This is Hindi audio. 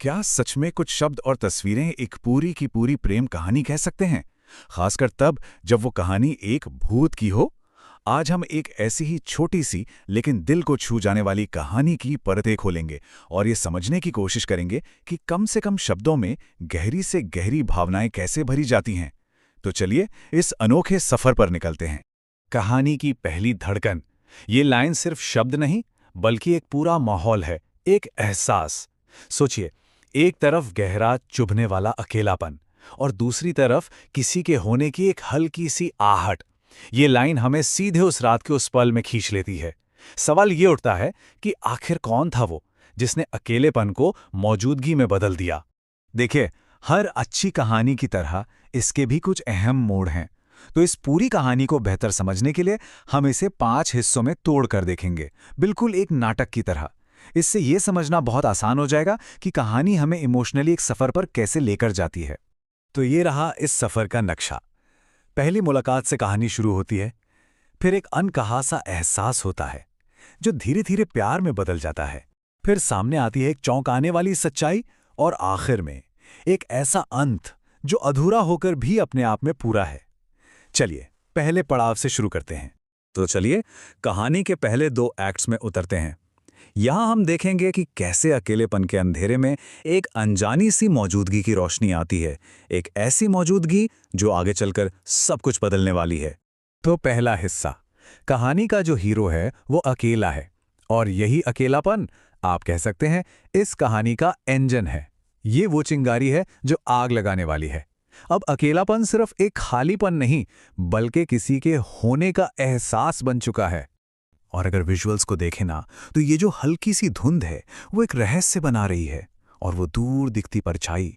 क्या सच में कुछ शब्द और तस्वीरें एक पूरी की पूरी प्रेम कहानी कह सकते हैं? खासकर तब जब वो कहानी एक भूत की हो। आज हम एक ऐसी ही छोटी सी लेकिन दिल को छू जाने वाली कहानी की परतें खोलेंगे और ये समझने की कोशिश करेंगे कि कम से कम शब्दों में गहरी से गहरी भावनाएं कैसे भरी जाती हैं। तो चलिए इस अनोखे सफर पर निकलते हैं। कहानी की पहली धड़कन। ये लाइन सिर्फ शब्द नहीं, बल्कि एक पूरा माहौल है, एक एहसास। सोचिए, एक तरफ गहरा चुभने वाला अकेलापन और दूसरी तरफ किसी के होने की एक हल्की सी आहट। ये लाइन हमें सीधे उस रात के उस पल में खींच लेती है। सवाल ये उठता है कि आखिर कौन था वो जिसने अकेलेपन को मौजूदगी में बदल दिया। देखिए, हर अच्छी कहानी की तरह इसके भी कुछ अहम मोड़ हैं। तो इस पूरी कहानी को बेहतर समझने के लिए हम इसे 5 हिस्सों में तोड़ कर देखेंगे, बिल्कुल एक नाटक की तरह। इससे यह समझना बहुत आसान हो जाएगा कि कहानी हमें इमोशनली एक सफर पर कैसे लेकर जाती है। तो ये रहा इस सफर का नक्शा। पहली मुलाकात से कहानी शुरू होती है, फिर एक अनकहा सा एहसास होता है जो धीरे धीरे प्यार में बदल जाता है। फिर सामने आती है एक चौंकाने वाली सच्चाई और आखिर में एक ऐसा अंत जो अधूरा होकर भी अपने आप में पूरा है। चलिए पहले पड़ाव से शुरू करते हैं। तो चलिए कहानी के पहले 2 एक्ट्स में उतरते हैं। यहां हम देखेंगे कि कैसे अकेलेपन के अंधेरे में एक अनजानी सी मौजूदगी की रोशनी आती है, एक ऐसी मौजूदगी जो आगे चलकर सब कुछ बदलने वाली है। तो पहला हिस्सा, कहानी का जो हीरो है वो अकेला है, और यही अकेलापन आप कह सकते हैं इस कहानी का इंजन है। ये वो चिंगारी है जो आग लगाने वाली है। अब अकेलापन सिर्फ एक खालीपन नहीं, बल्कि किसी के होने का एहसास बन चुका है। और अगर विजुअल्स को देखें ना, तो ये जो हल्की सी धुंध है वो एक रहस्य बना रही है, और वो दूर दिखती परछाई